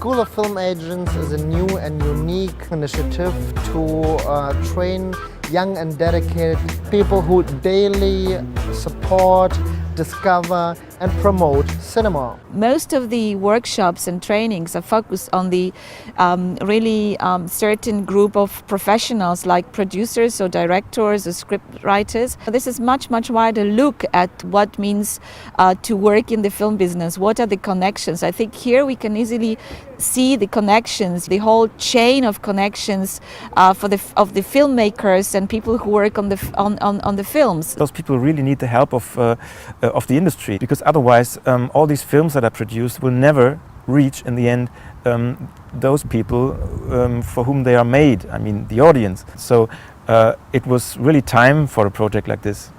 School of Film Agents is a new and unique initiative to train young and dedicated people who daily support, discover and promote cinema. Most of the workshops and trainings are focused on the really certain group of professionals like producers or directors or script writers. This is much wider look at what means to work in the film business. What are the connections? I think here we can easily see the connections, the whole chain of connections of the filmmakers and people who work on the films. Those people really need the help of the industry, because otherwise all these films that are produced will never reach in the end those people for whom they are made, I mean the audience. So it was really time for a project like this.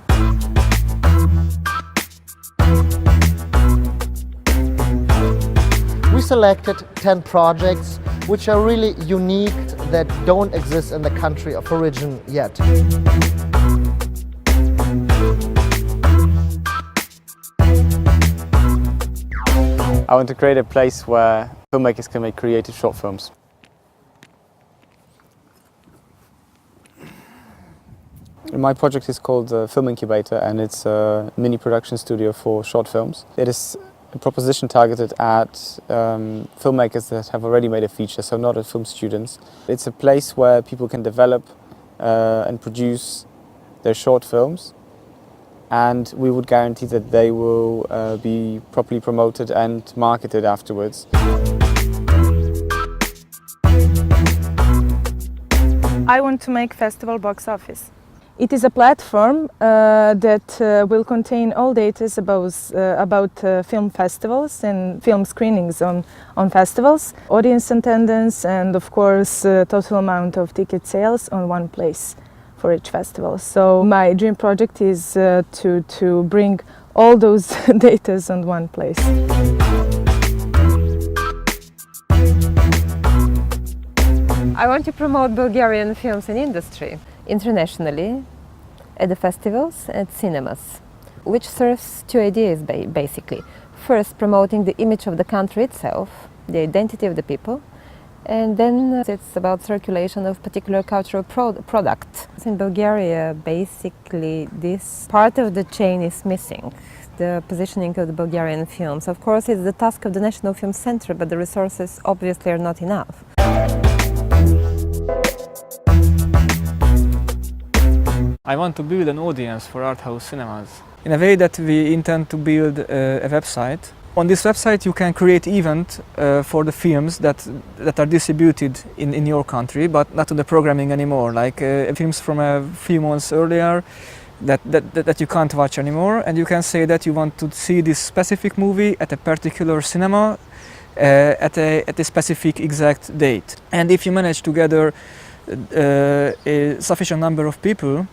We selected 10 projects which are really unique, that don't exist in the country of origin yet. I want to create a place where filmmakers can make creative short films. My project is called Film Incubator, and it's a mini production studio for short films. It is a proposition targeted at filmmakers that have already made a feature, so not at film students. It's a place where people can develop and produce their short films, and we would guarantee that they will be properly promoted and marketed afterwards. I want to make festival box office. It is a platform that will contain all data about film festivals and film screenings on festivals, audience attendance, and of course total amount of ticket sales on one place for each festival. So my dream project is to bring all those data on one place. I want to promote Bulgarian films and industry internationally at the festivals and cinemas, which serves two ideas basically. First, promoting the image of the country itself, the identity of the people, and then it's about circulation of particular cultural product. In Bulgaria, basically this part of the chain is missing, the positioning of the Bulgarian films. Of course, it's the task of the National Film Center, but the resources obviously are not enough. I want to build an audience for art house cinemas. In a way that we intend to build a website. On this website you can create events for the films that are distributed in your country, but not to the programming anymore, like films from a few months earlier that you can't watch anymore, and you can say that you want to see this specific movie at a particular cinema at a specific exact date. And if you manage to gather a sufficient number of people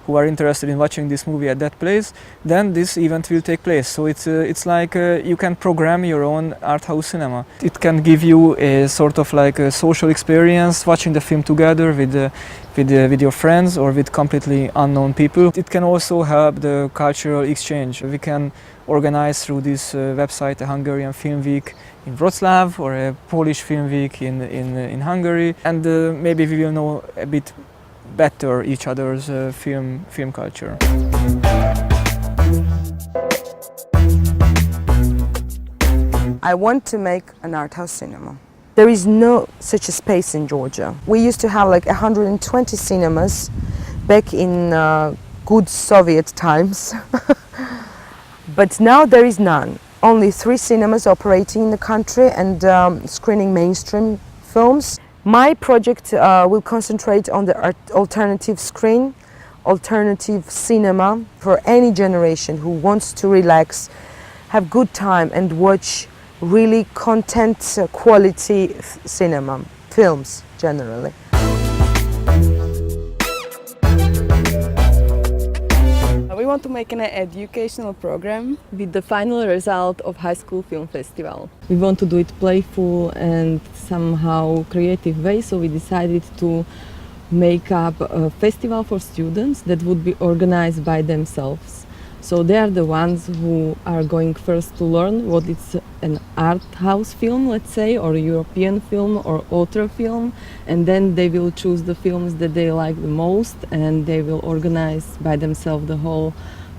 who are interested in watching this movie at that place, then this event will take place. So it's like you can program your own art house cinema. It can give you a sort of like a social experience, watching the film together with your friends or with completely unknown people. It can also help the cultural exchange. We can organize through this website a Hungarian film week in Wroclaw or a Polish film week in Hungary, and maybe we will know a bit better each other's film culture. I want to make an art house cinema. There is no such a space in Georgia. We used to have like 120 cinemas back in good Soviet times, but now there is none. Only 3 cinemas operating in the country and screening mainstream films. My project will concentrate on the alternative screen, alternative cinema for any generation who wants to relax, have good time and watch really content quality cinema, films generally. We want to make an educational program with the final result of high school film festival. We want to do it playful and somehow creative way, so we decided to make up a festival for students that would be organized by themselves. So they are the ones who are going first to learn what is an art house film, let's say, or a European film or author film, and then they will choose the films that they like the most, and they will organize by themselves the whole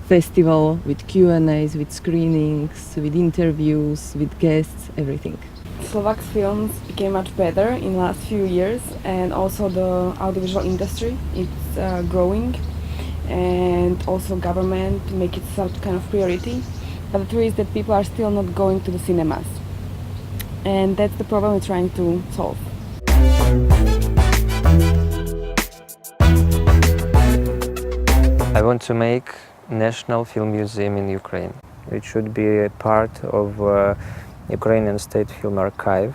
festival with Q&As, with screenings, with interviews, with guests, everything. Slovak films became much better in the last few years, and also the audiovisual industry is growing, and also government make it some kind of priority. But the truth is that people are still not going to the cinemas, and that's the problem we're trying to solve. I want to make National Film Museum in Ukraine. It should be a part of Ukrainian State Film Archive,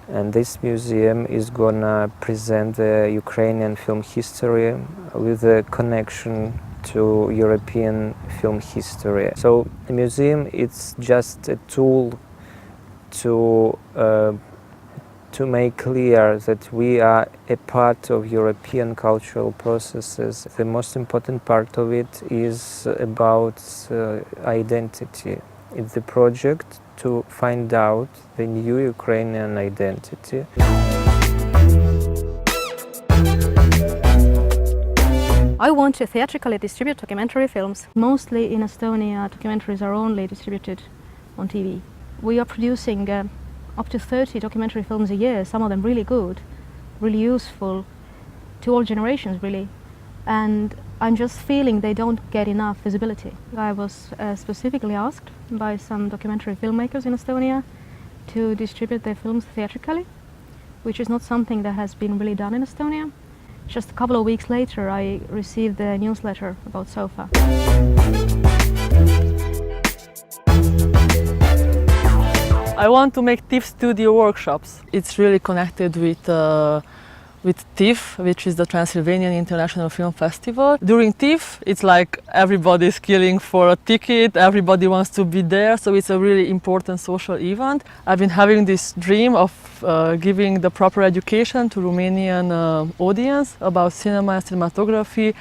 and this museum is gonna present the Ukrainian film history with a connection to European film history. So the museum is just a tool to make clear that we are a part of European cultural processes. The most important part of it is about identity. It's the project to find out the new Ukrainian identity. I want to theatrically distribute documentary films. Mostly in Estonia, documentaries are only distributed on TV. We are producing up to 30 documentary films a year, some of them really good, really useful to all generations really. And I'm just feeling they don't get enough visibility. I was specifically asked by some documentary filmmakers in Estonia to distribute their films theatrically, which is not something that has been really done in Estonia. Just a couple of weeks later, I received a newsletter about SOFA. I want to make TIFF studio workshops. It's really connected with TIFF, which is the Transylvanian International Film Festival. During TIFF, it's like everybody's killing for a ticket, everybody wants to be there, so it's a really important social event. I've been having this dream of giving the proper education to Romanian audience about cinema and cinematography,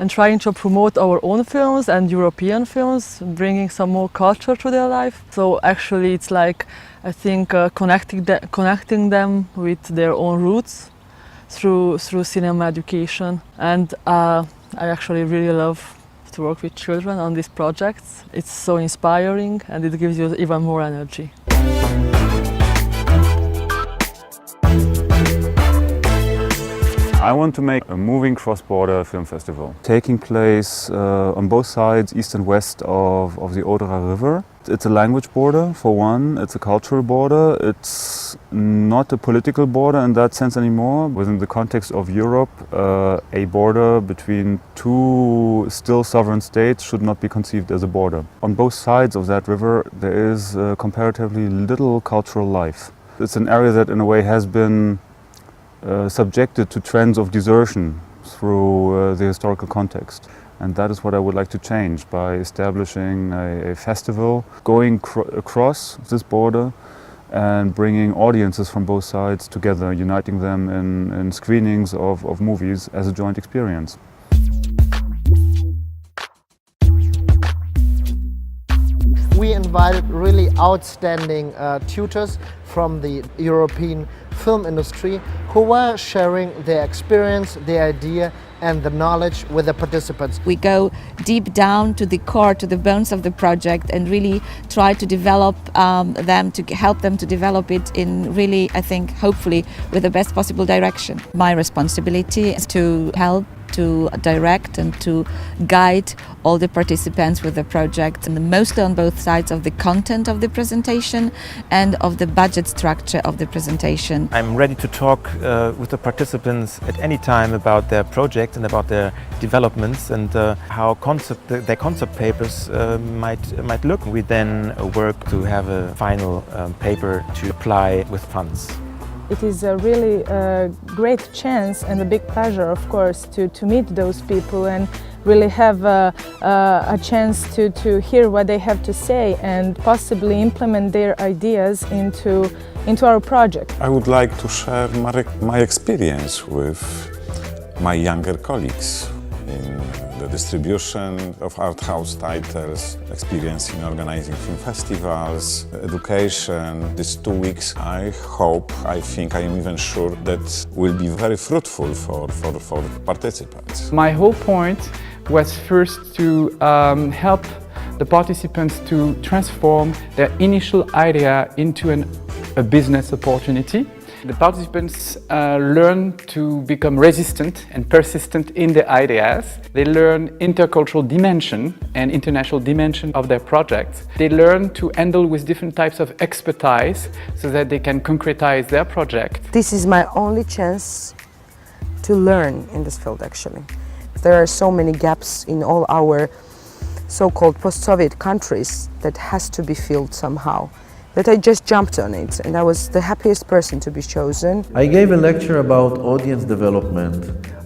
and trying to promote our own films and European films, bringing some more culture to their life. So actually it's like, I think, connecting them with their own roots through cinema education. And I actually really love to work with children on these projects. It's so inspiring and it gives you even more energy. I want to make a moving cross-border film festival, taking place on both sides, east and west of the Odra River. It's a language border, for one, it's a cultural border, it's not a political border in that sense anymore. Within the context of Europe, a border between two still sovereign states should not be conceived as a border. On both sides of that river there is comparatively little cultural life. It's an area that in a way has been subjected to trends of desertion through the historical context. And that is what I would like to change by establishing a festival, going across this border and bringing audiences from both sides together, uniting them in screenings of movies as a joint experience. We invited really outstanding tutors from the European film industry who were sharing their experience, their idea and the knowledge with the participants. We go deep down to the core, to the bones of the project, and really try to develop them, to help them to develop it in really, I think, hopefully, with the best possible direction. My responsibility is to help, to direct and to guide all the participants with the project, and mostly on both sides of the content of the presentation and of the budget structure of the presentation. I'm ready to talk with the participants at any time about their project and about their developments and how their concept papers might look. We then work to have a final paper to apply with funds. It is a really great chance and a big pleasure, of course, to meet those people and really have a chance to hear what they have to say and possibly implement their ideas into our project. I would like to share my experience with my younger colleagues in the distribution of art house titles, experience in organizing film festivals, education. These 2 weeks, I think, I am even sure that will be very fruitful for participants. My whole point was first to help the participants to transform their initial idea into a business opportunity. The participants learn to become resistant and persistent in their ideas. They learn intercultural dimension and international dimension of their projects. They learn to handle with different types of expertise so that they can concretize their project. This is my only chance to learn in this field, actually. There are so many gaps in all our so-called post-Soviet countries that has to be filled somehow. That I just jumped on it, and I was the happiest person to be chosen. I gave a lecture about audience development,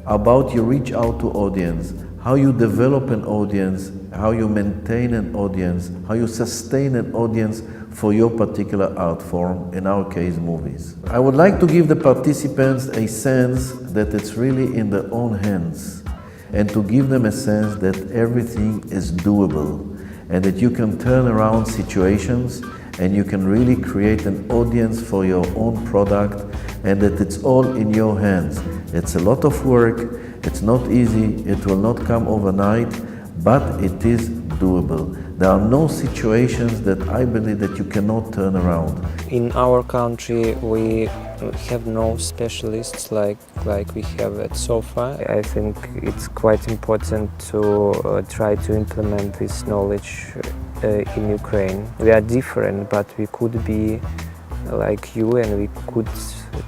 about you reach out to audience, how you develop an audience, how you maintain an audience, how you sustain an audience for your particular art form, in our case movies. I would like to give the participants a sense that it's really in their own hands, and to give them a sense that everything is doable, and that you can turn around situations and you can really create an audience for your own product, and that it's all in your hands. It's a lot of work, it's not easy, it will not come overnight, but it is doable. There are no situations that I believe that you cannot turn around. In our country we have no specialists like we have at SOFA. I think it's quite important to try to implement this knowledge in Ukraine. We are different, but we could be like you, and we could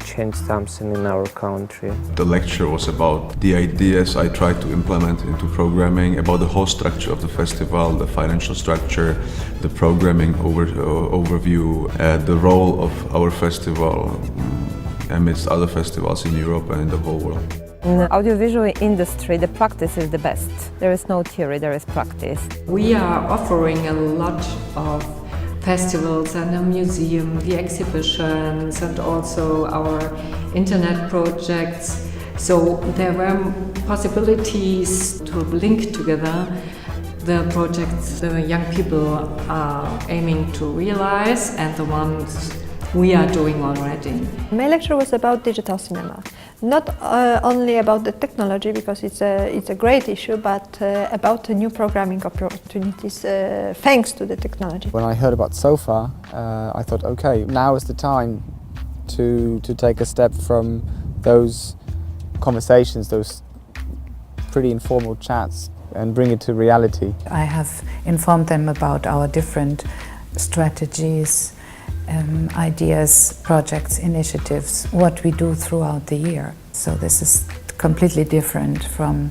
change something in our country. The lecture was about the ideas I tried to implement into programming, about the whole structure of the festival, the financial structure, the programming overview, the role of our festival amidst other festivals in Europe and in the whole world. In the audiovisual industry, the practice is the best. There is no theory, there is practice. We are offering a lot of festivals and a museum, the exhibitions, and also our internet projects. So there were possibilities to link together the projects the young people are aiming to realize and the ones we are doing already. My lecture was about digital cinema. Not only about the technology, because it's a great issue, but about the new programming opportunities thanks to the technology. When I heard about SOFA, I thought, okay, now is the time to take a step from those conversations, those pretty informal chats, and bring it to reality. I have informed them about our different strategies, ideas, projects, initiatives, what we do throughout the year. So this is completely different from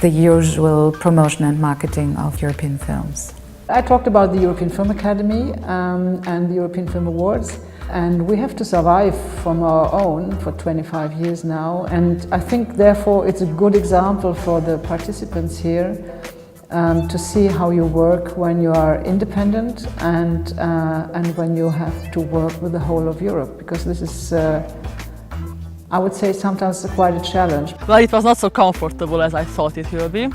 the usual promotion and marketing of European films. I talked about the European Film Academy and the European Film Awards, and we have to survive from our own for 25 years now, and I think therefore it's a good example for the participants here to see how you work when you are independent and when you have to work with the whole of Europe, because this is, I would say, sometimes quite a challenge. Well, it was not so comfortable as I thought it will be.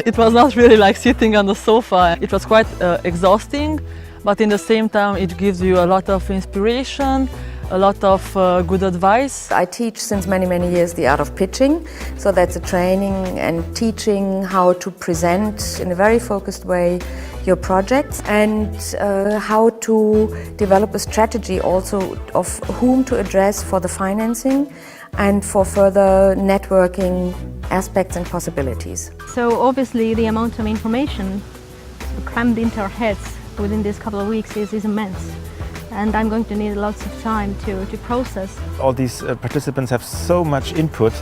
It was not really like sitting on the sofa. It was quite exhausting, but in the same time it gives you a lot of inspiration, a lot of good advice. I teach since many years the art of pitching, so that's a training and teaching how to present in a very focused way your projects and how to develop a strategy also of whom to address for the financing and for further networking aspects and possibilities. So obviously the amount of information crammed into our heads within this couple of weeks is immense. And I'm going to need lots of time to process. All these participants have so much input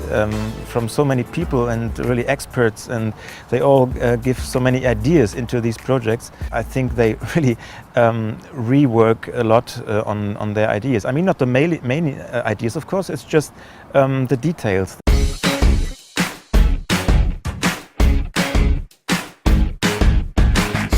from so many people and really experts, and they all give so many ideas into these projects. I think they really rework a lot on their ideas. I mean, not the main ideas, of course, it's just the details.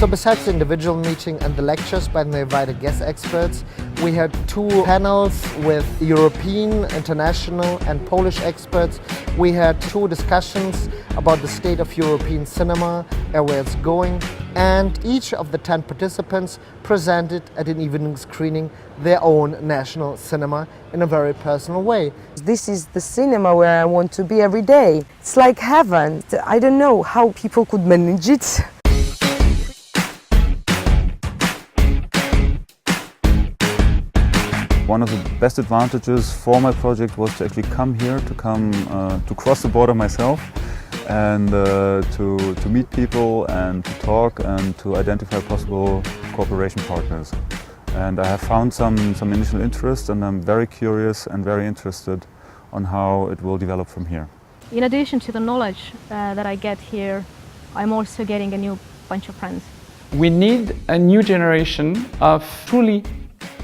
So besides the individual meeting and the lectures by the invited guest experts, we had 2 panels with European, international and Polish experts. We had 2 discussions about the state of European cinema and where it's going. And each of the 10 participants presented at an evening screening their own national cinema in a very personal way. This is the cinema where I want to be every day. It's like heaven. I don't know how people could manage it. One of the best advantages for my project was to actually come here, to cross the border myself, and to meet people and to talk and to identify possible cooperation partners. And I have found some initial interest, and I'm very curious and very interested on how it will develop from here. In addition to the knowledge that I get here, I'm also getting a new bunch of friends. We need a new generation of truly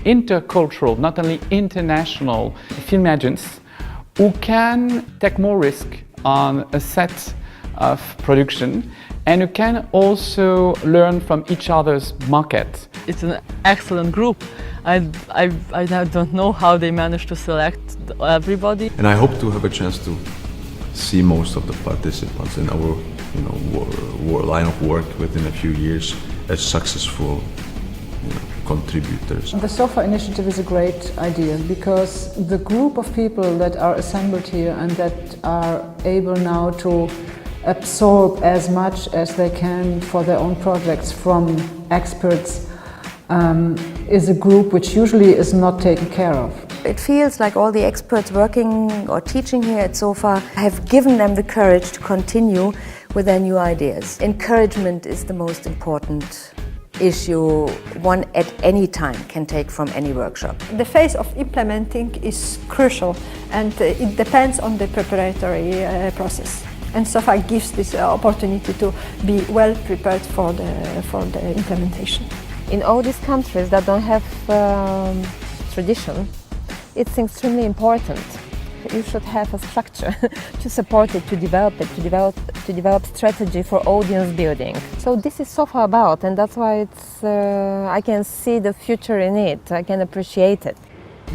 intercultural, not only international film agents who can take more risk on a set of production and who can also learn from each other's market. It's an excellent group. I don't know how they managed to select everybody. And I hope to have a chance to see most of the participants in our line of work within a few years as successful contributors. The SOFA initiative is a great idea because the group of people that are assembled here and that are able now to absorb as much as they can for their own projects from experts is a group which usually is not taken care of. It feels like all the experts working or teaching here at SOFA have given them the courage to continue with their new ideas. Encouragement is the most important issue one at any time can take from any workshop. The phase of implementing is crucial, and it depends on the preparatory process. And SOFA gives this opportunity to be well prepared for the implementation. In all these countries that don't have tradition, it's extremely important. You should have a structure to support it, to develop strategy for audience building. So this is SOFA about, and that's why it's, I can see the future in it. I can appreciate it.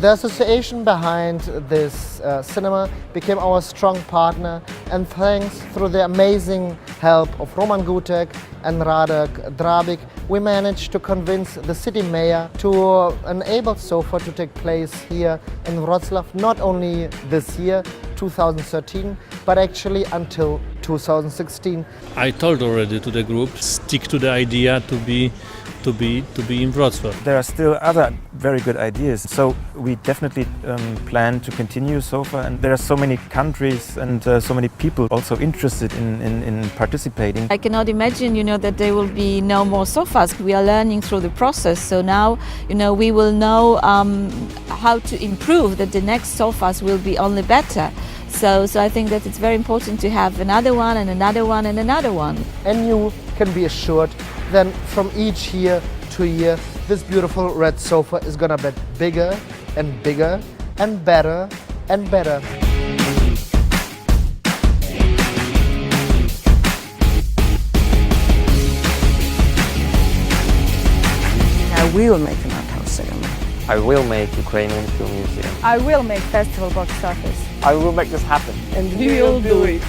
The association behind this cinema became our strong partner, and thanks through the amazing help of Roman Gutek and Radek Drabik, we managed to convince the city mayor to enable SOFA to take place here in Wroclaw, not only this year, 2013, but actually until 2016. I told already to the group, stick to the idea to be in Wrocław. There are still other very good ideas, so we definitely plan to continue SOFA, and there are so many countries and so many people also interested in participating. I cannot imagine, that there will be no more SOFAs. We are learning through the process, so now, we will know how to improve, that the next SOFAs will be only better. So I think that it's very important to have another one and another one and another one. And you can be assured that from each year to year, this beautiful red sofa is gonna get bigger and bigger and better and better. I will make an art house cinema. I will make Ukrainian Film Museum. I will make festival box office. I will make this happen. And we will do it.